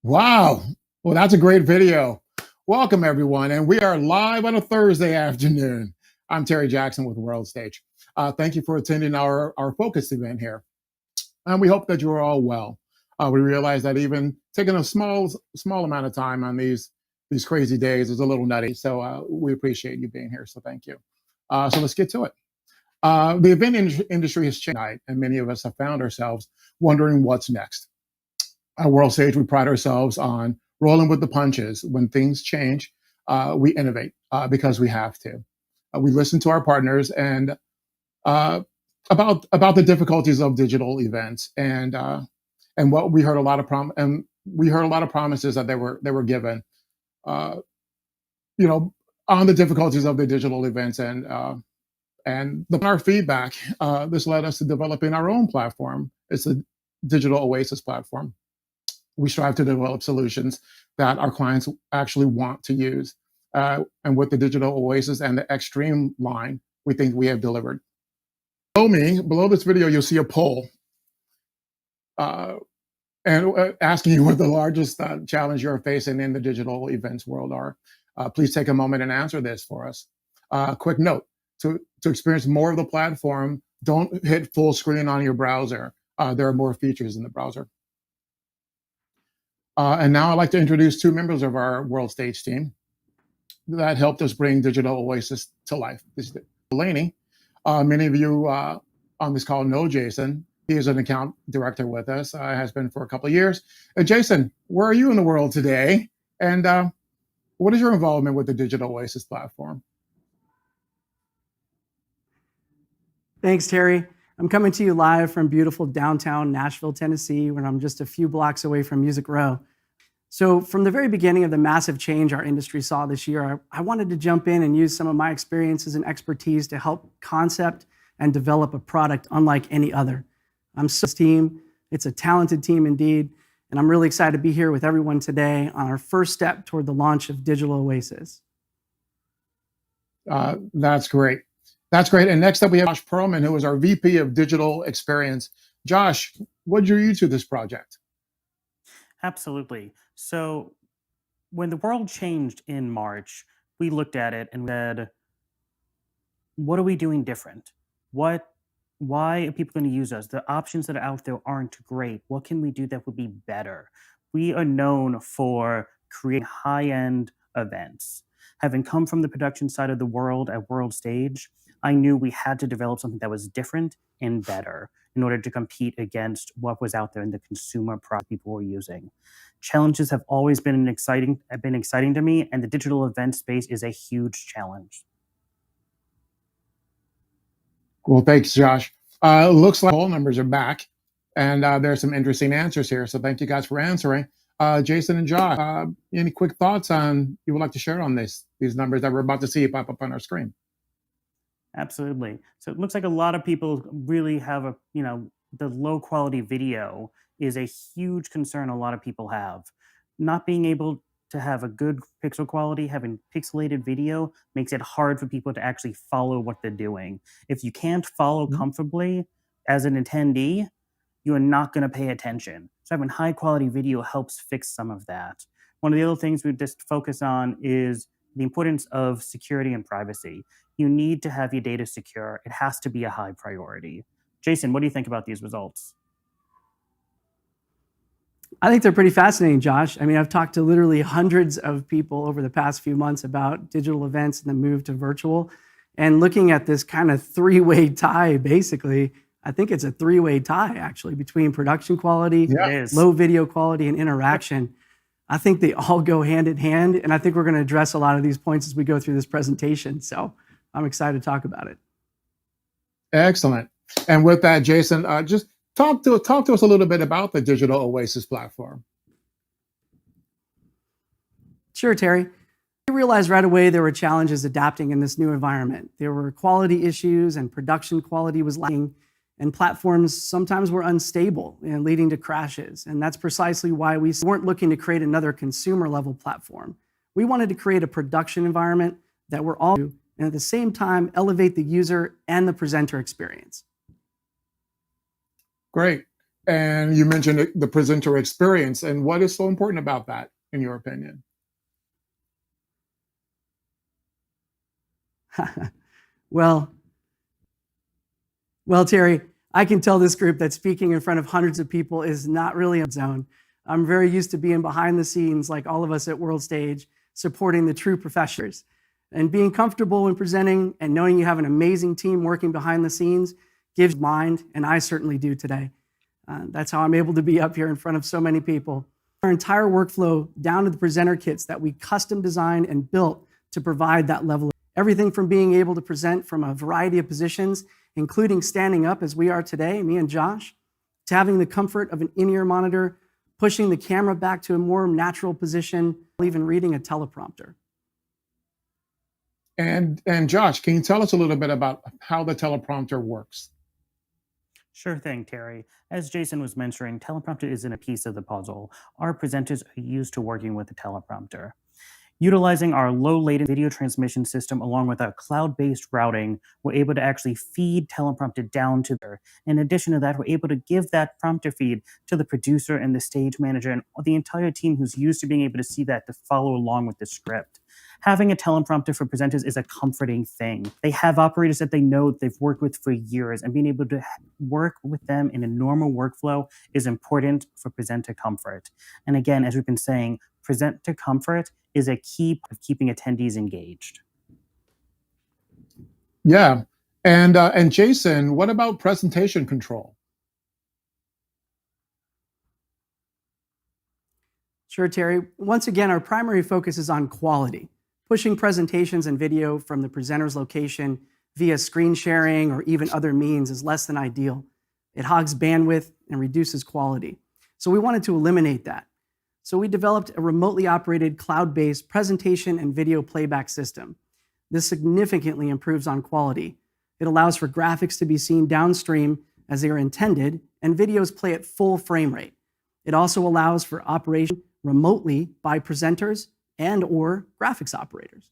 Wow. Well, that's a great video. Welcome, everyone. And we are live on a Thursday afternoon. I'm Terry Jackson with World Stage. Thank you for attending our focus event here. And we hope that you are all well. We realize that even taking a small amount of time on these crazy days is a little nutty. So we appreciate you being here. So thank you. So let's get to it. The event industry has changed, and many of us have found ourselves wondering what's next. At World Stage, we pride ourselves on rolling with the punches. When things change, we innovate because we have to. We listen to our partners and about the difficulties of digital events and what we heard a lot of promises that they were given, uh, on the difficulties of the digital events our feedback. This led us to developing our own platform. It's a digital oasis platform. We strive to develop solutions that our clients actually want to use. And with the digital oasis and the extreme line, we think we have delivered. Below this video, you'll see a poll asking you what the largest challenge you're facing in the digital events world are. Please take a moment and answer this for us. Quick note, to experience more of the platform, don't hit full screen on your browser. There are more features in the browser. And now I'd like to introduce two members of our World Stage team that helped us bring Digital Oasis to life. This is Delaney. Many of you on this call know Jason. He is an account director with us, has been for a couple of years. Jason, where are you in the world today? And what is your involvement with the Digital Oasis platform? Thanks, Terry. I'm coming to you live from beautiful downtown Nashville, Tennessee, where I'm just a few blocks away from Music Row. So from the very beginning of the massive change our industry saw this year, I wanted to jump in and use some of my experiences and expertise to help concept and develop a product unlike any other. I'm so team. It's a talented team indeed, and I'm really excited to be here with everyone today on our first step toward the launch of Digital Oasis. That's great. That's great. And next up, we have Josh Perlman, who is our VP of Digital Experience. Josh, what drew you to this project? Absolutely. So when the world changed in March, we looked at it and said, what are we doing different? Why are people going to use us? The options that are out there aren't great. What can we do that would be better? We are known for creating high-end events. Having come from the production side of the world at World Stage, I knew we had to develop something that was different and better in order to compete against what was out there in the consumer product people were using. Challenges have always been exciting to me, and the digital event space is a huge challenge. Well, thanks, Josh. Looks like poll numbers are back, and there's some interesting answers here. So thank you guys for answering. Jason and Josh, any quick thoughts you would like to share on these numbers that we're about to see pop up on our screen? Absolutely. So it looks like a lot of people really have the low quality video is a huge concern a lot of people have. Not being able to have a good pixel quality, having pixelated video makes it hard for people to actually follow what they're doing. If you can't follow comfortably as an attendee, you are not going to pay attention. So having high quality video helps fix some of that. One of the other things we just focus on is the importance of security and privacy. You need to have your data secure. It has to be a high priority. Jason, what do you think about these results? I think they're pretty fascinating, Josh. I mean, I've talked to literally hundreds of people over the past few months about digital events and the move to virtual. And looking at this kind of three-way tie, basically, I think it's a three-way tie, actually, between production quality, low video quality, and interaction. I think they all go hand in hand, and I think we're going to address a lot of these points as we go through this presentation. So I'm excited to talk about it. Excellent. And with that, Jason, just talk to us a little bit about the Digital Oasis platform. Sure, Terry. We realized right away there were challenges adapting in this new environment. There were quality issues and production quality was lacking, and platforms sometimes were unstable and leading to crashes. And that's precisely why we weren't looking to create another consumer level platform. We wanted to create a production environment that we're all and at the same time elevate the user and the presenter experience. Great. And you mentioned the presenter experience. And what is so important about that, in your opinion? well, well, Terry, I can tell this group that speaking in front of hundreds of people is not really a zone. I'm very used to being behind the scenes, like all of us at World Stage, supporting the true professionals. And being comfortable when presenting and knowing you have an amazing team working behind the scenes gives mind, and I certainly do today. That's how I'm able to be up here in front of so many people. Our entire workflow down to the presenter kits that we custom designed and built to provide that level of everything from being able to present from a variety of positions, including standing up as we are today, me and Josh, to having the comfort of an in-ear monitor, pushing the camera back to a more natural position, even reading a teleprompter. And Josh, can you tell us a little bit about how the teleprompter works? Sure thing, Terry. As Jason was mentioning, teleprompter isn't a piece of the puzzle. Our presenters are used to working with a teleprompter. Utilizing our low latency video transmission system along with our cloud-based routing, we're able to actually feed teleprompter down to there. In addition to that, we're able to give that prompter feed to the producer and the stage manager and the entire team who's used to being able to see that to follow along with the script. Having a teleprompter for presenters is a comforting thing. They have operators that they know they've worked with for years, and being able to work with them in a normal workflow is important for presenter comfort. And again, as we've been saying, presenter comfort is a key of keeping attendees engaged. Yeah. And Jason, what about presentation control? Sure, Terry. Once again, our primary focus is on quality. Pushing presentations and video from the presenter's location via screen sharing or even other means is less than ideal. It hogs bandwidth and reduces quality. So we wanted to eliminate that. So we developed a remotely operated cloud-based presentation and video playback system. This significantly improves on quality. It allows for graphics to be seen downstream as they are intended, and videos play at full frame rate. It also allows for operation remotely by presenters and/or graphics operators.